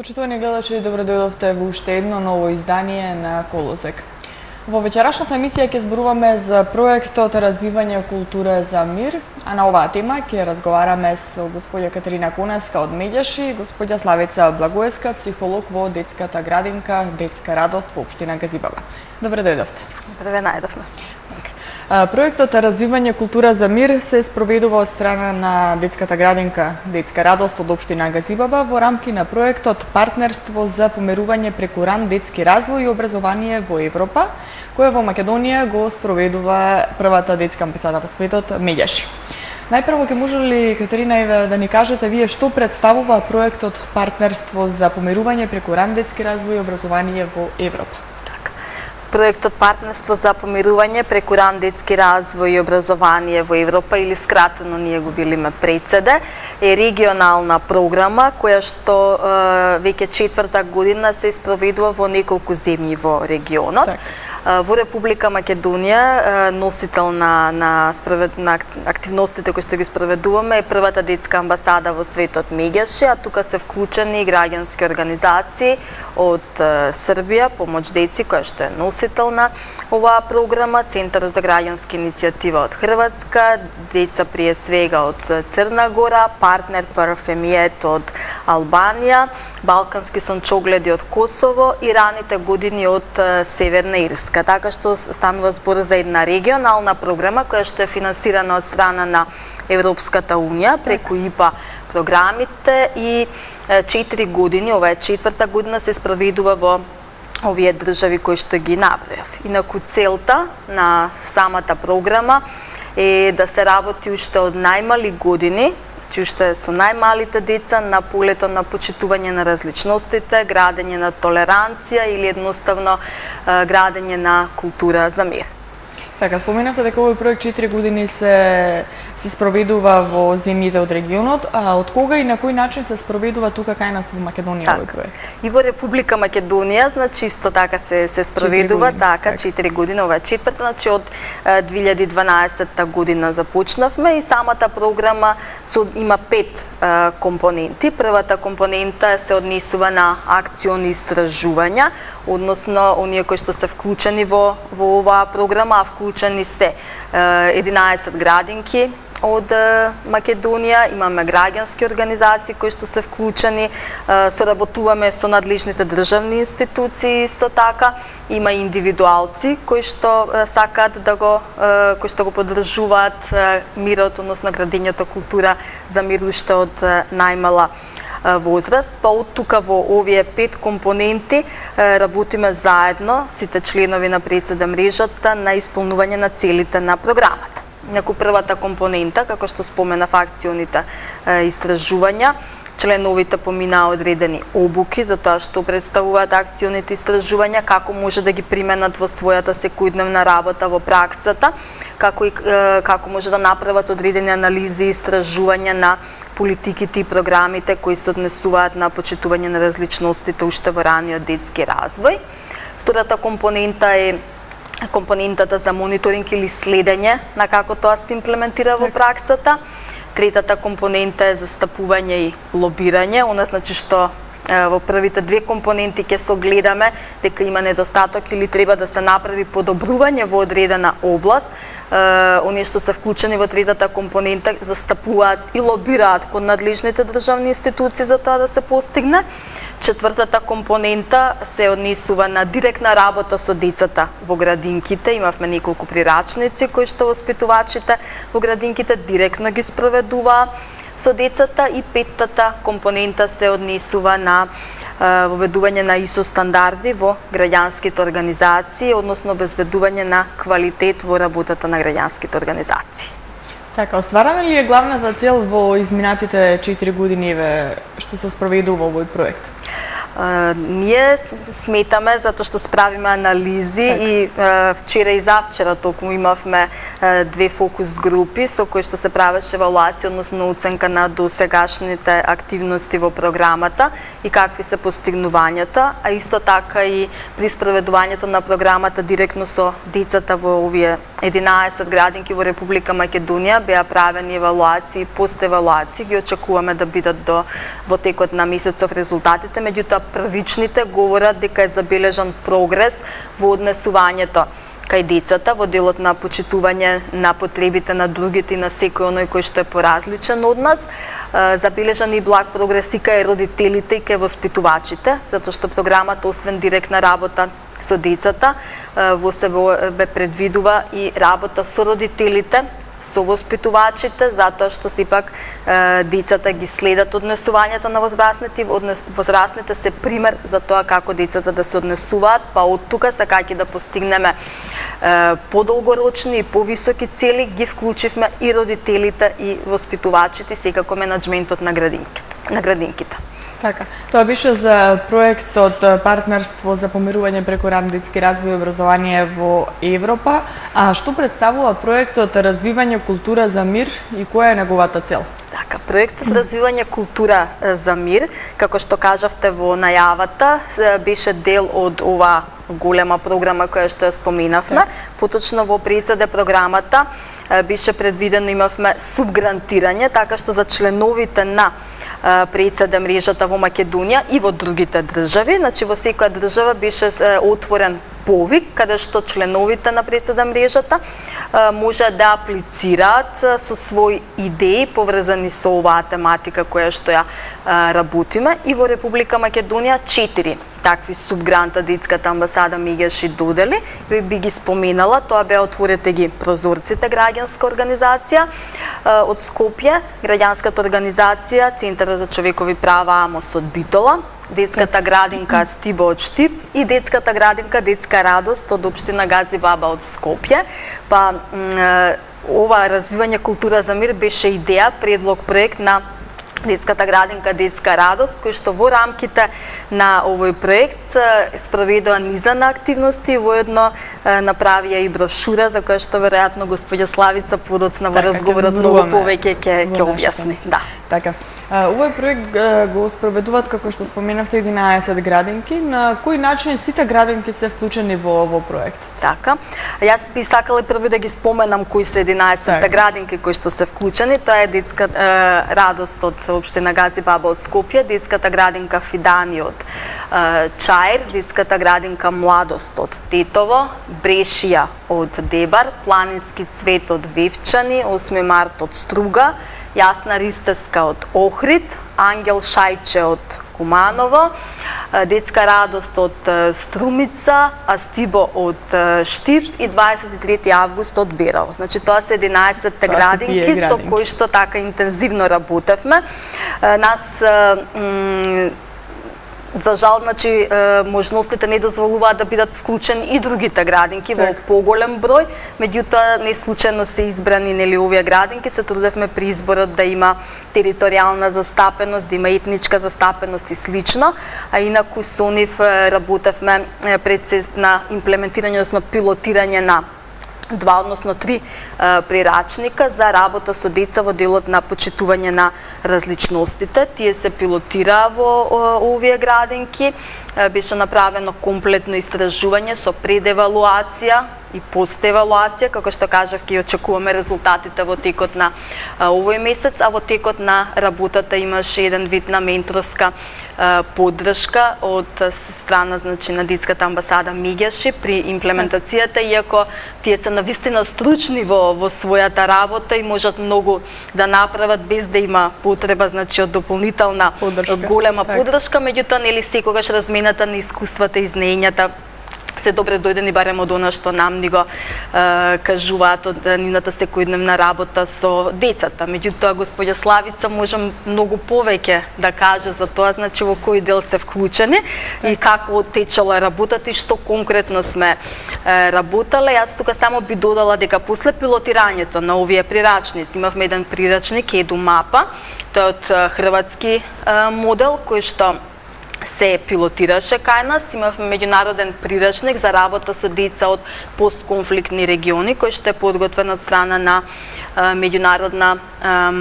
Почитувани гледачи, добро дојдовте во уште едно ново издание на Колосек. Во вечерашната емисија ќе зборуваме за проектот Развивање култура за мир, а на оваа тема ќе разговараме со господја Катерина Конеска од Медјаши и господја Славица Благоевска, психолог во детската градинка Детска радост во општина Газибаба. Добро дојдовте. Добре најдовме. Проектот Развивање култура за мир се спроведува од страна на детската градинка Детска радост од општина Газибаба во рамки на проектот Партнерство за помирување преку ран детски развој и образование во Европа, која во Македонија го спроведува првата детска амбасада во светот Медјаши. Најпрво ќе може ли, Катерина, да ни кажете вие што представува проектот Партнерство за помирување преку ран детски развој и образование во Европа? Проектот Партнерство за помирување преку ран детски развој и образование во Европа, или скратено ние го велиме ПРЕЦЕД, е регионална програма која што веќе четврта година се спроведува во неколку земји во регионот. Так. Во Република Македонија носител на активностите кои што ги спроведуваме е првата детска амбасада во светот Медјаши, а тука се вклучени граѓански организации од Србија, Помоч деци, која што е носител на оваа програма, Центарот за граѓанска иницијатива од Хрватска, деца прие свега од Црна Гора, Партнер Парфемиет од Албанија, Балкански сончогледи од Косово и раните години од Северна Ирска. Така што станува збор за една регионална програма која што е финансирана од страна на Европската Унија преку ИПА програмите и 4 години, ова е четврта година, се спроведува во овие држави кои што ги набројав. Инаку целта на самата програма е да се работи уште од најмали години, уште со најмалите деца на полето на почитување на различностите, градење на толеранција или едноставно градење на култура за мир. Така, споменавте дека овој проект 4 години се спроведува во земјите од регионот, а од кога и на кој начин се спроведува тука кај нас во Македонија овој проект? И во Република Македонија, значи исто така се спроведува, 4 години, ова е четврта, значи од 2012 година започнавме и самата програма има 5 компоненти. Првата компонента се однесува на акциони и истражувања, односно оние кои што се вклучени во оваа програма, а вклучени се 11 градинки од Македонија, имаме граѓански организации кои што се вклучени, соработуваме со надлежните државни институции исто така, има индивидуалци кои што сакаат кои што го поддржуваат мирот, односно градењето култура за мир уште од најмала возраст, па од тука во овие 5 компоненти работиме заедно, сите членови на ПРЕЦЕД мрежата, на исполнување на целите на програмата. Инаку првата компонента, како што споменав, акционите истражувања, членовите поминаа одредени обуки за тоа што представуваат акционите истражувања, како може да ги применат во својата секојдневна работа во праксата, како може да направат одредени анализи и истражувања на политиките и програмите кои се однесуваат на почитување на различностите уште во раниот детски развој. Втората компонента е компонентата за мониторинг или следење на како тоа се имплементира во праксата. Третата компонента е застапување и лобирање, она значи што во првите 2 компоненти ќе согледаме дека има недостаток или треба да се направи подобрување во одредена област. Оние што се вклучени во третата компонента застапуваат и лобираат кон надлежните државни институции за тоа да се постигне. Четвртата компонента се однесува на директна работа со децата во градинките. Имавме неколку прирачници кои што воспитувачите во градинките директно ги спроведуваа со децата, и петтата компонента се однесува на воведување на ИСО стандарди во граѓанските организации, односно обезбедување на квалитет во работата на граѓанските организации. Така, остварена ли е главната цел во изминатите 4 години што се спроведува овој проект? Ние сметаме, затоа што справиме анализи и вчера и завчера токму имавме 2 фокус групи со кои што се правеше евалуација, односно оценка на досегашните активности во програмата и какви се постигнувањата, а исто така и при спроведувањето на програмата директно со децата во овие 11 градинки во Република Македонија беа правени евалуации, пост-евалуации, ги очекуваме да бидат во текот на месецов резултатите, меѓутоа првичните говорат дека е забележан прогрес во однесувањето кај децата во делот на почитување на потребите на другите и на секој оној кој што е поразличен од нас. Забележан и благ прогрес и кај родителите и кај воспитувачите, затоа што програмата освен директна работа со децата, во себе бе предвидува и работа со родителите, со воспитувачите, затоа што сепак децата ги следат однесувањето на возрастните, возрастните се пример за тоа како децата да се однесуваат, па од тука сакајќи да постигнеме подолгорочни и повисоки цели, ги вклучивме и родителите и воспитувачите, секако менаџментот на градинките. Така, тоа беше за проектот Партнерство за помирување преку ран детски развој и образование во Европа. А што представува проектот Развивање култура за мир и која е неговата цел? Така, проектот Развивање култура за мир, како што кажавте во најавата, беше дел од ова голема програма која што ја споменавме. Поточно во председе програмата беше предвидено, имавме субгрантирање, така што за членовите на председе мрежата во Македонија и во другите држави, значи во секоја држава беше отворен повик, каде што членовите на председе мрежата може да аплицираат со своји идеи поврзани со оваа тематика која што ја работиме. И во Република Македонија 4 такви субгранта детската амбасада Мегјаши додели, би ги споменала, тоа беа Отворете ги прозорците граѓанска организација од Скопје, граѓанската организација Центарот за човекови права Амос од Битола, детската градинка Стибо од Штип и детската градинка Детска радост од општина Гази Баба од Скопје. Па ова развивање култура за мир беше идеја, предлог, проект на детската градинка Детска радост, кој што во рамките на овој проект спроведува низа на активности и воедно направија и брошура за која што веројатно господја Славица подоцна во разговорот многу повеќе ќе објасни. Да. Така. Овој проект го спроведуваат, како што споменавте, 11 градинки. На кој начин сите градинки се вклучени во овој проект? Така. Јас би сакала прво да ги споменам кои се 11 градинки кои што се вклучени. Тоа е Детска радост од општина Гази Баба од Скопје, детската градинка Фидани од Чаир, детската градинка Младост од Тетово, Брешија од Дебар, Планински цвет од Вевчани, 8 март од Струга, Јасна Ристеска од Охрид, Ангел Шајче од Куманово, Детска радост од Струмица, Астибо од Штип и 23 август од Берово. Значи тоа се 11 градинки со кои што така интензивно работевме. Нас за жал, значи, можностите не дозволуваат да бидат вклучени и другите градинки во поголем број, меѓутоа не случајно се избрани нели овие градинки, се трудевме при изборот да има територијална застапеност, да има етничка застапеност и слично, а инаку со нив работевме на имплементирање, односно пилотирање на 2, односно 3 прирачника за работа со деца во делот на почитување на различностите. Тие се пилотираа во овие градинки. Беше направено комплетно истражување со предевалуација и постевалуација, како што кажав, ќе очекуваме резултатите во текот на овој месец, а во текот на работата имаше еден вид на менторска поддршка од страна, значи, на детската амбасада Мегјаши при имплементацијата, иако тие се навистина стручни во својата работа и можат многу да направат без да има потреба, значи, од дополнителна голема поддршка, меѓутоа нели секогаш размената на искуствата и знаењата се добре дојдени барем од она што нам ни го кажуваат од нивната секојдневна работа со децата. Меѓутоа, господја Славица може многу повеќе да каже за тоа, значи во кој дел се вклучени и како течела работата и што конкретно сме работеле. Јас тука само би додала дека после пилотирањето на овие прирачници, имавме еден прирачник Еду Мапа, тој од хрватски модел кој што се пилотираше кај нас. Имавме меѓународен прирачник за работа со деца од постконфликтни региони, кој што е подготвен од страна на меѓународна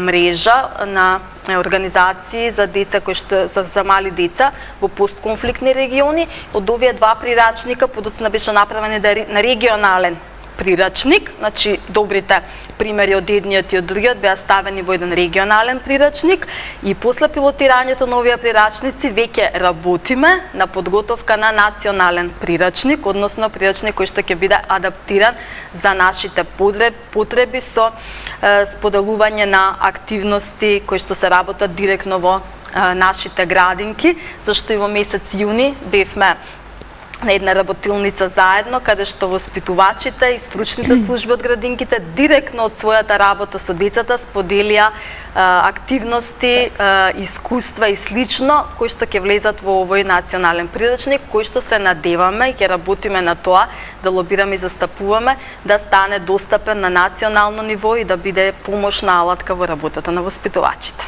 мрежа на организации за деца кои што за мали деца во постконфликтни региони. Од овие 2 прирачника подоцна беше направен на регионален прирачник, значи добрите примери од едниот и од другиот беа ставени во еден регионален прирачник и после пилотирањето на овие прирачници веќе работиме на подготовка на национален прирачник, односно прирачник кој што ќе биде адаптиран за нашите потреби со споделување на активности кои што се работат директно во нашите градинки, зашто и во месец јуни бевме на една работилница заедно, каде што воспитувачите и стручните служби од градинките директно од својата работа со децата споделија активности, искуства и слично, кои што ќе влезат во овој национален прирачник, кој што се надеваме и ќе работиме на тоа да лобираме и застапуваме да стане достапен на национално ниво и да биде помошна алатка во работата на воспитувачите.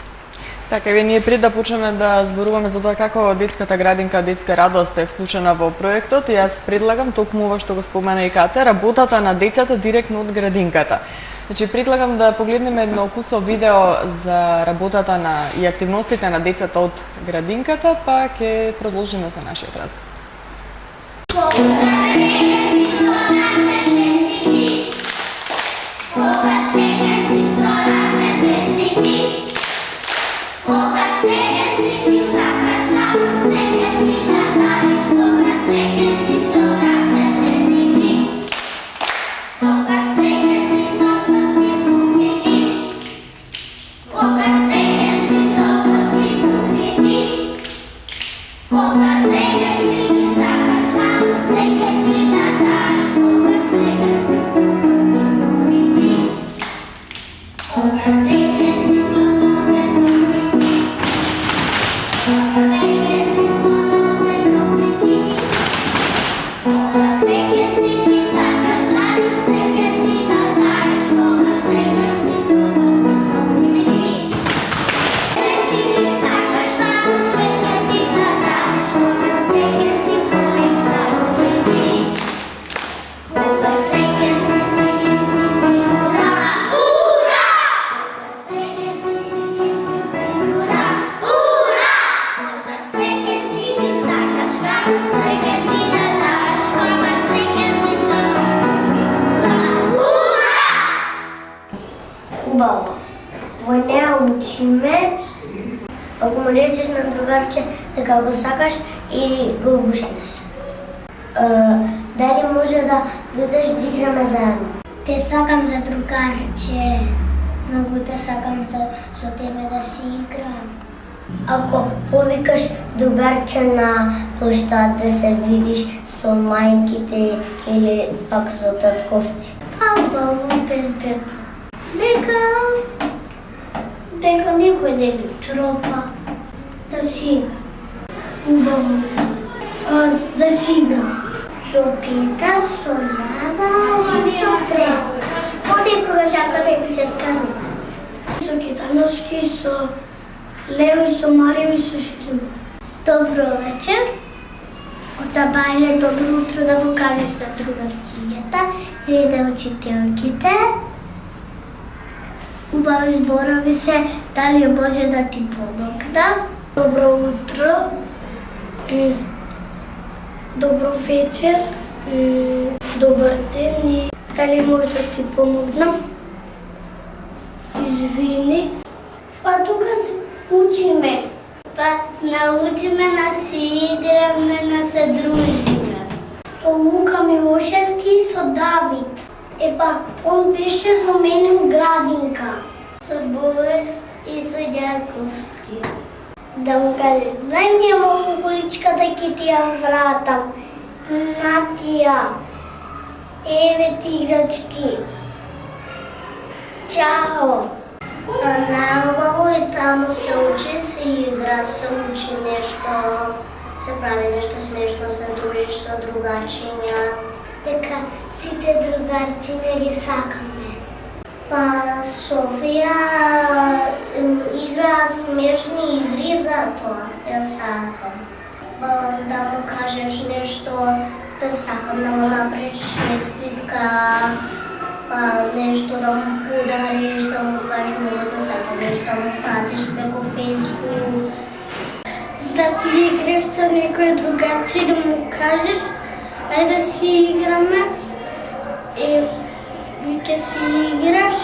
Така, ние пред да почнеме да зборуваме за тоа како детската градинка Детска радост е вклучена во проектот, јас предлагам токму ова што го спомена и Кате, работата на децата директно од градинката. Значи, предлагам да погледнеме едно кусо видео за работата и активностите на децата од градинката, па ќе продолжиме со нашиот разговор. Убаво. Во неа учиме, ако му речеш на другарче дека го сакаш и го бушнеш. Дали може да дојдеш да играме заедно? Те сакам за другарче, многу те сакам со тебе да си играм. Ако повикаш другарче на площад да се видиш со мајките или пак со татковци. Убаво, без беб. Дека некој не ги тропа, да си игра. Убаво место. Да си игра. Со Петар, со Јана и со Фред. Понекога сака да ми се скаруваат. Со Китановски, со Лео и со Марио и со Штил. Добро вечер. Од Забајле добро утро да го кажеш на другарчињата или на учителките. Убави зборови се, дали може да ти помогна. Добро утро, добро вечер, добар ден и дали може да ти помогнам. Извини. Па тука учиме. Па научиме да си играме, да се дружиме. Со Лука Милошевски и со Давид. Епа, он беше со мене у градинка. Со Боев и со Ѓаковски. Да му каже, дај ми ја малку количка да ќе ти ја вратам. На тија. Еве ти играчки. Чао. Најубаво и таму се учи, се игра, се учи нешто, се прави нешто смешно, се дружиш со другарчиња. Дека сите другарчиња ги сакаме. Па Софија игра смешни игри за тоа, ја сакам. Па да му кажеш нешто, да сакам да му направиш честитка, па нешто да му подариш, да му кажеш многу да сакам нешто да му пратиш преку Facebook. Да си играш со некој другарче, да му кажеш, ајде да си играме и и ќе си играш.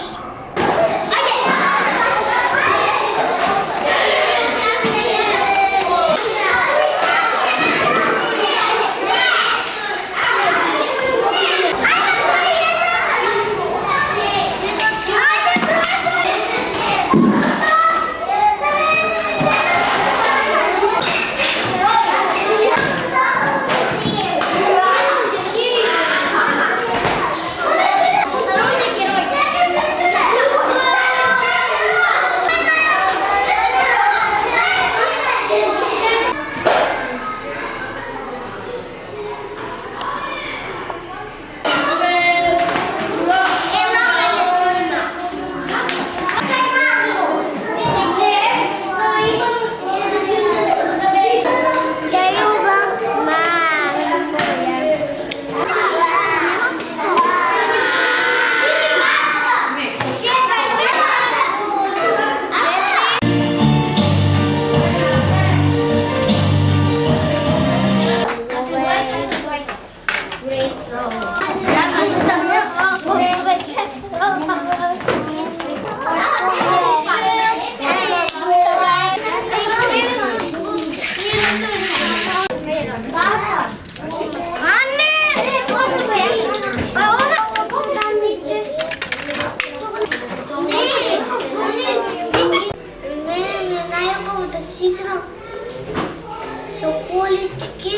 Со колички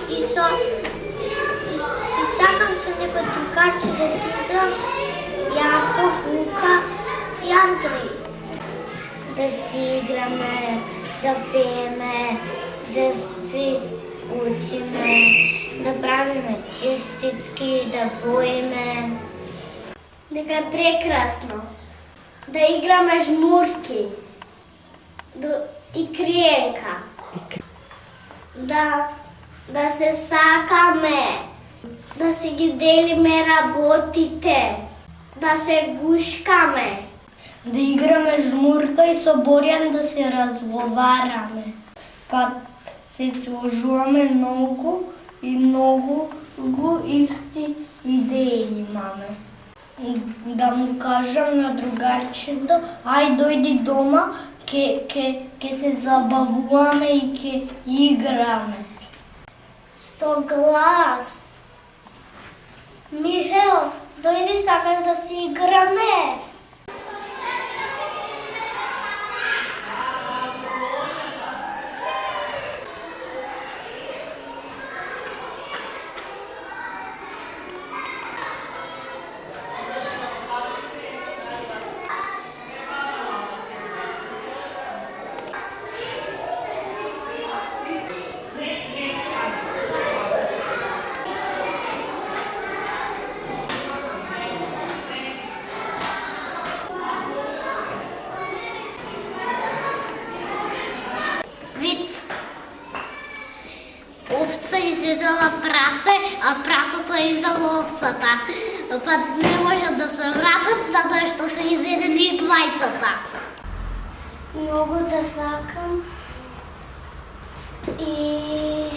и сакам со некој другарче да си играм, Јаков, Лука и Андреј. Да си играме, да пееме, да си учиме, да правиме честитки, да боиме. Дека е прекрасно. Да играме жмурки и криенка. Да се сакаме, да се ги делиме работите, да се гушкаме. Да играме жмурка и со Борјан да се разговараме. Па се сложуваме многу и многу исти идеи имаме. Да му кажам на другарчето, ај дојди дома, ке се забавуваме и ке играме. Сто глас. Михел, дојди сакаш да си играме. Овца изедала прасе, а прасото е изело овцата. Па не можат да се вратат, затоа што се изедени и двајцата. Многу да сакам и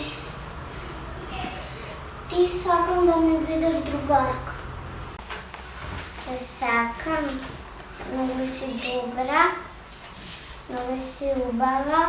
ти сакам да ми бидеш другарка. Се сакам, многу си добра, многу си убава.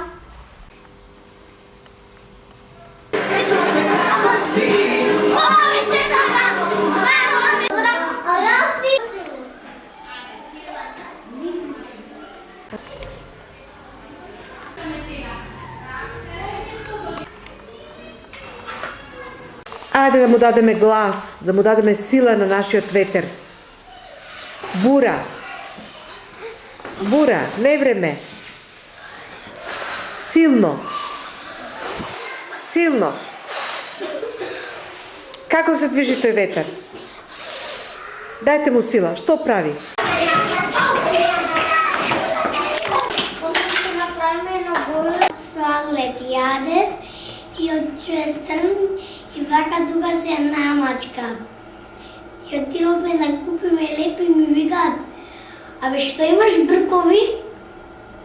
Ајде да му дадеме глас, да му дадеме сила на нашиот ветер. Бура. Бура, не време. Силно. Силно. Како се движи тој ветер? Дајте му сила. Што прави? Ќе направиме едно горе сладолед јадев и од црн и вака тука се намачка. И отидовме да купиме лепи и ми викаат, абе што имаш бркови?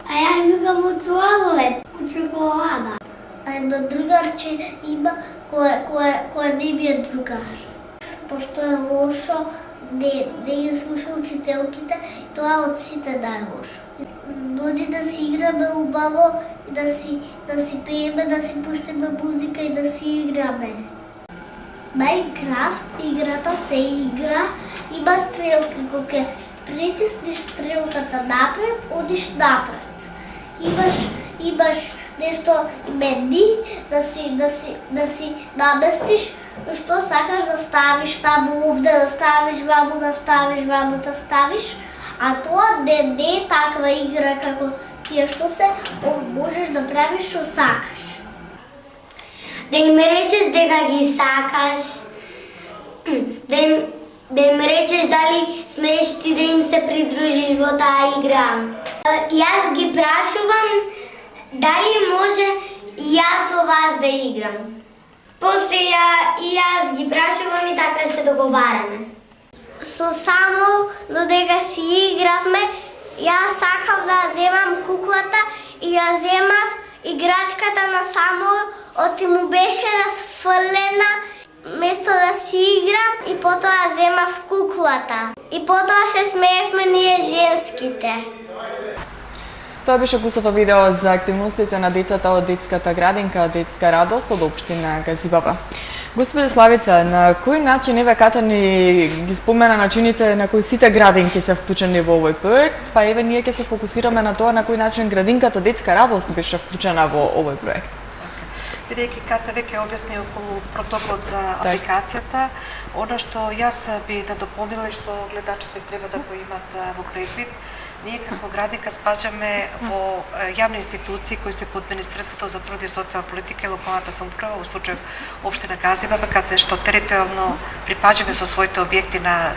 А ја им викам од сладолед, од чоколада. А едно другарче има кој не ми е другар. Пошто е лошо да ги слуша учителките, тоа од сите најлошо. Доди да си играме убаво, да си пееме, да си пуштиме музика и да си играме. Майнкрафт, играта се игра, има стрелки, кога притиснеш стрелката напред, одиш напред. Имаш нешто именни, да си наместиш што сакаш да ставиш таму, овде да ставиш, ваму да ставиш, ваму да ставиш, а тоа не е таква игра како тие што се, можеш да правиш што сакаш. Да им речеш дека ги сакаш, да им речеш дали смееш ти да им се придружиш во таа игра. Јас ги прашувам дали може и јас со вас да играм. После јас ги прашувам и така се договараме. Со само додека си игравме, јас сакав да земам куклата и ја земав играчката на само, оти му беше расфрлена место да си играм и потоа земав куклата. И потоа се смеевме ние женските. Тоа беше густото видео за активностите на децата од детската градинка Детска радост од општина Газибаба. Господе Славица, на кој начин еве Ката ни ги спомена начините на кои сите градинки се вклучени во овој проект, па еве ние ќе се фокусираме на тоа на кој начин градинката Детска радост беше вклучена во овој проект. Бидејќи Ката веќе објасни околу протоколот за апликацијата, она што јас би да дополнила и што гледачите треба да го имат во предвид, ние како градинка спаѓаме во јавни институции кои се под Министерството за труд и социјална политика и локалната самоуправа, во случај општина Газибаба, каде што територијално припаѓаме со своите објекти на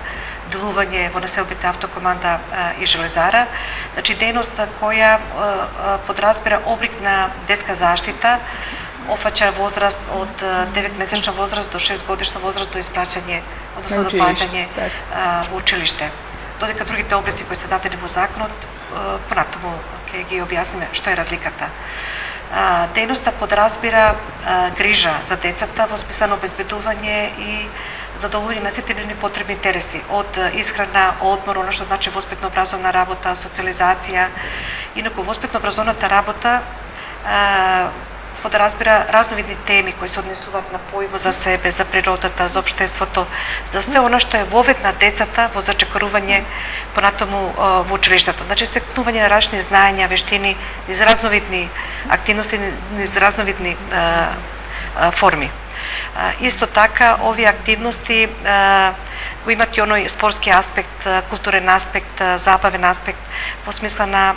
делување во населбите Автокоманда и Железара. Значи, дејност која подразбира облик на детска заштита, офаќа возраст од 9-месечна возраст до 6-годишна возраст до испраќање, односно до плаќање во училиште. Додека другите облици кои се дадени во законот, понатаму ќе ги објасниме што е разликата. Дејноста подразбира грижа за децата во смисла на обезбедување и задоволување на сите нивни потребни интереси, од исхрана, одмор, она што значи воспитно-образовна работа, социјализација. Инаку воспитно-образовната работа подразбира разновидни теми кои се однесуваат на поима за себе, за природата, за општеството, за се она што е вовед на децата во зачекарување понатаму во училиштето. Значи, стекнување на различни знаења, вештини, низ разновидни активности, низ разновидни форми. Исто така, овие активности го имат и оној спортски аспект, културен аспект, забавен аспект, во смисла на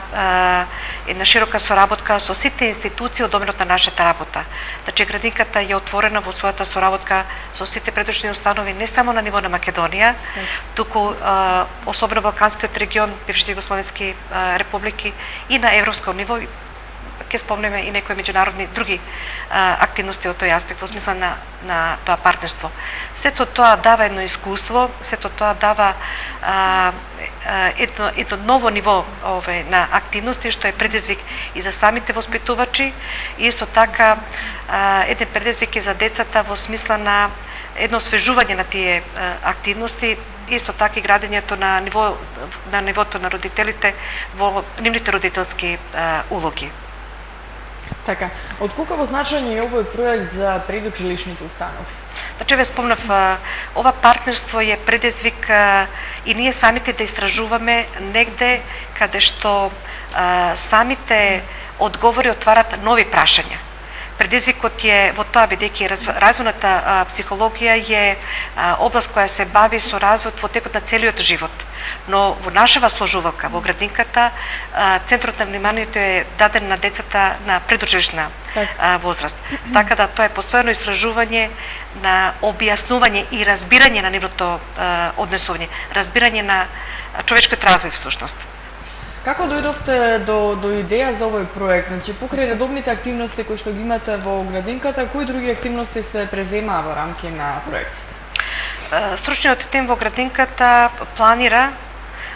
една широка соработка со сите институции од доменот на нашата работа. Значи, градинката е отворена во својата соработка со сите предружни установи не само на ниво на Македонија, туку особено Балканскиот регион, бившите југословенски републики и на европско ниво. Ќе спомнеме и некои меѓународни други активности од тој аспект во смисла на тоа партнерство. Сето тоа дава едно искуство, сето тоа дава едно ново ниво на активности што е предизвик и за самите воспитувачи и исто така еден предизвик и за децата во смисла на едно освежување на тие активности, исто така и градењето на нивото на родителите во нивните родителски улоги. Така, од колку значење е овој проект за предучилишните установи? Значи, ве спомнав, ова партнерство е предизвик и ние самите да истражуваме негде каде што самите одговори отварат нови прашања. Предизвикот е во тоа, бидејќи развојната психологија е област која се бави со развојот во текот на целиот живот. Но во нашава сложувалка, во градинката, центарот на вниманието е даден на децата на предучилишна возраст. Така да тоа е постојано истражување на објаснување и разбирање на нивното однесување, разбирање на човечкиот развој всушност. Како дојдовте до идеја за овој проект? Значи, покрај редовните активности кои што ги имате во градинката, кои други активности се преземаа во рамки на проектот? Стручниот тим во градинката планира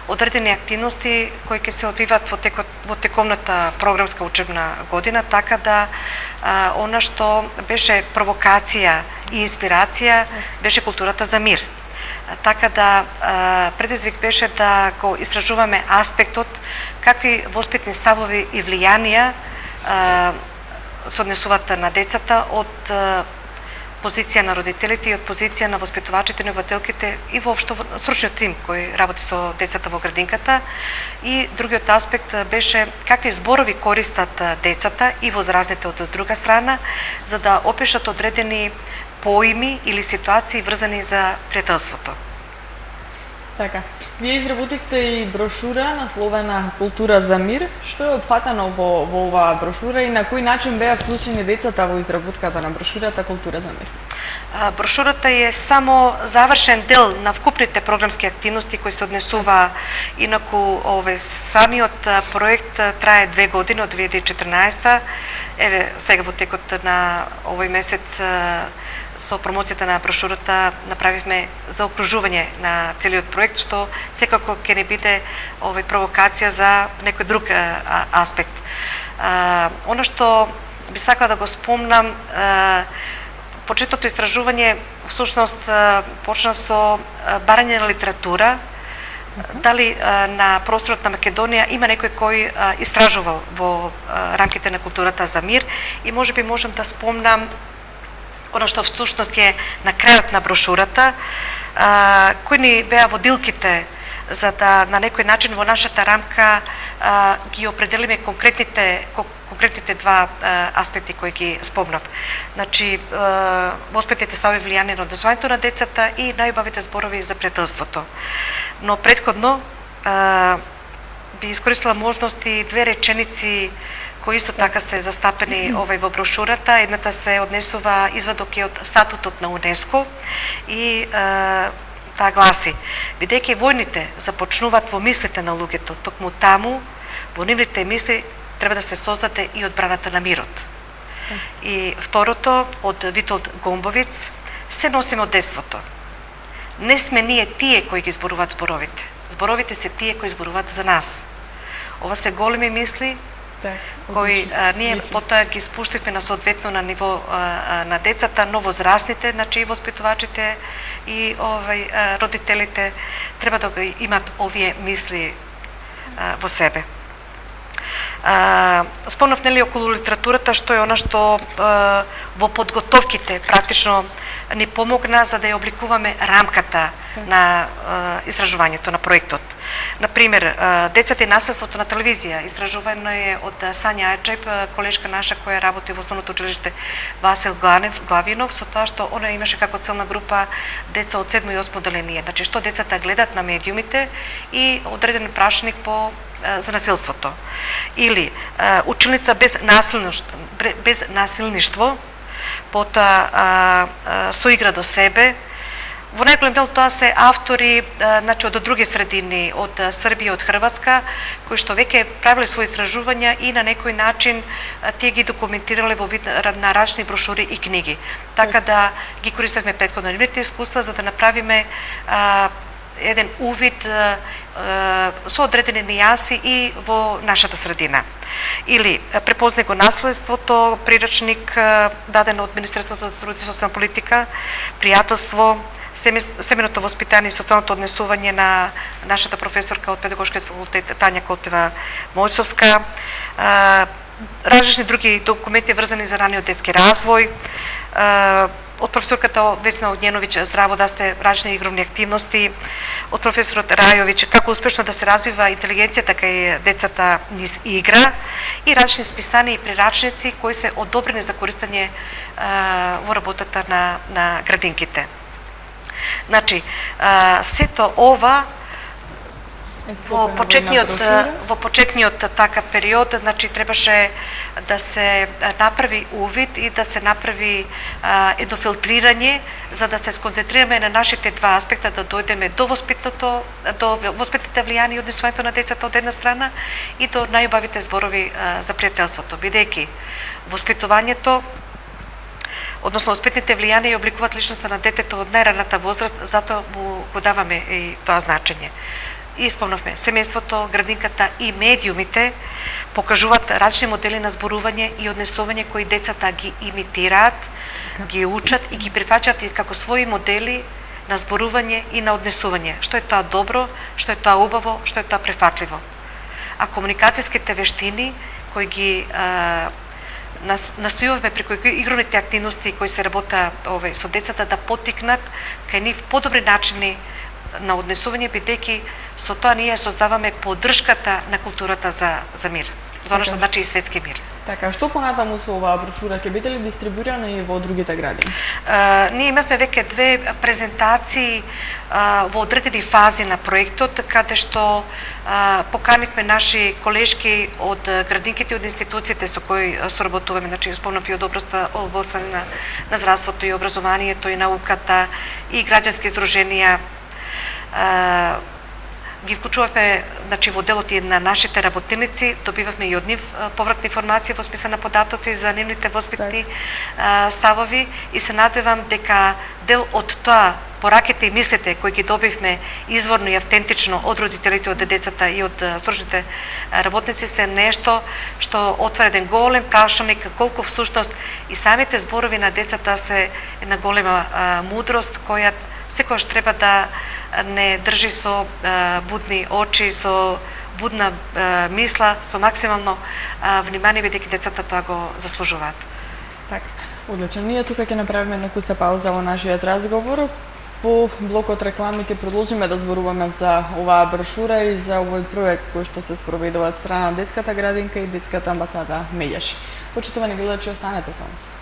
одредени активности кои ќе се одвиваат во тековната програмска учебна година, така да она што беше провокација и инспирација беше културата за мир. Така да предизвик беше да го истражуваме аспектот какви воспитни ставови и влијанија се однесуваат на децата од позиција на родителите и од позиција на воспитувачите, неувателките и воопшто стручниот тим кој работи со децата во градинката. И другиот аспект беше какви зборови користат децата и возрастните од друга страна, за да опишат одредени поими или ситуации врзани за пријателството. Така. Вие изработивте и брошура насловена Култура за мир. Што е опфатано во оваа брошура и на кој начин беа вклучени децата во изработката на брошурата Култура за мир? Брошурата е само завршен дел на вкупните програмски активности кои се однесува. Инаку самиот проект трае 2 години од 2014. Еве сега во текот на овој месец со промоцијата на брошурата направивме заокружување на целиот проект, што секако ќе не биде провокација за некој друг аспект. Она што би сакала да го спомнам, почетното истражување всушност почна со барање на литература, дали на просторот на Македонија има некој кој истражувал во рамките на културата за мир, и можеби можам да спомнам она што всушност е на крајот на брошурата, кои ни беа водилките за да на некој начин во нашата рамка ги определиме конкретните два аспекти кои ги спомнав. Значи, воспитните ставови влијание на однесувањето на децата и најубавите зборови за пријателството. Но претходно би искористила можност и 2 реченици кои исто така се застапени во брошурата. Едната се однесува извадок од статутот на УНЕСКО и таа гласи: бидејќи војните започнуваат во мислите на луѓето, токму таму во нивните мисли треба да се создаде и одбраната на мирот. И второто од Витолд Гомбовиц: се носиме од детството. Не сме ние тие кои ги зборуваат зборовите. Зборовите се тие кои зборуваат за нас. Ова се големи мисли кои ние потоа ги спуштивме на соодветно на ниво на децата, но возрастните, значи и воспитувачите и родителите треба да го имат овие мисли во себе. Спомнав нели околу литературата, што е она што во подготовките практично ни помогна за да ја обликуваме рамката на истражувањето на проектот. Например, децата и наследството на телевизија. Истражувано е од Сања Ајчеп, колешка наша која работи во основното училиште Васил Главинов, со тоа што она имаше како целна група деца од 7 и 8 одделение. Значи, што децата гледат на медиумите и одреден прашник за насилството. Или училница без насилништво, потоа соигра до себе. Во најголем дел тоа се автори значи од други средини, од Србија, од Хрватска, кои што веќе правиле своји истражувања и на некој начин тие ги документирале во вид на различни брошури и книги. Така да ги користевме претходно нивните искуства за да направиме еден увид со одредени нијанси и во нашата средина. Или препознај го наследството, прирачник даден од Министерството за труд и социјална политика, пријателство, семејното воспитание и социјалното однесување на нашата професорка од педагошкиот факултет Тања Котева Мојсовска, различни други документи врзани за раниот детски развој, од професорката Весна Огњеновиќ здраво да сте различни игровни активности, од професорот Рајовиќ како успешно да се развива интелигенцијата кај децата низ игра и различни списани и прирачници кои се одобрени за користење во работата на градинките. Значи, сето ова во почетниот така период, значи требаше да се направи увид и да се направи едно филтрирање за да се сконцентрираме на нашите два аспекта, да дојдеме до воспитните влијани и однесувањето на децата од една страна и до најубавите зборови за пријателството, бидејќи воспитувањето односно воспитните влијанија и обликуваат личноста на детето од најраната возраст, затоа го даваме и тоа значење. И спомнавме, семејството, градинката и медиумите покажуваат различни модели на зборување и однесување кои децата ги имитираат, ги учат и ги прифаќаат и како своји модели на зборување и на однесување. Што е тоа добро, што е тоа убаво, што е тоа префатливо. А комуникацијските вештини кои ги настојуваме преку игровите активности кои се работа со децата да поттикнат кај нив подобри начини на однесување, бидејќи со тоа ние создаваме поддршката на културата за мир. За оно што значи и светски мир. Така, што понатаму со оваа брошура ќе биде ли дистрибуирана и во другите градини? Ние имавме веќе 2 презентации во одредени фази на проектот, каде што поканивме наши колешки од градинките и од институциите со кои соработуваме, значи спомнав и од областа на здравството и образованието и науката и граѓански издруженија. Ги вклучувавме, значи, во делот и на нашите работеници, добивавме и од нив повратна информација во смисла на податоци за нивните воспитни ставови и се надевам дека дел од тоа пораките и мислите кои ги добивме изворно и автентично од родителите, од децата и од стручните работници се нешто што отвара еден голем прашаник колку всушност и самите зборови на децата се една голема мудрост која секогаш треба да не држи со будни очи, со будна мисла, со максимално внимание, бидејќи децата тоа го заслужуваат. Така, одлично. Ние тука ќе направиме некуса пауза во нашиот разговор. По блокот реклами ќе продолжиме да зборуваме за оваа брошура и за овој проект кој што се спроведува од страна на детската градинка и детската амбасада Меѓаши. Почитувани гледачи, останете со нас.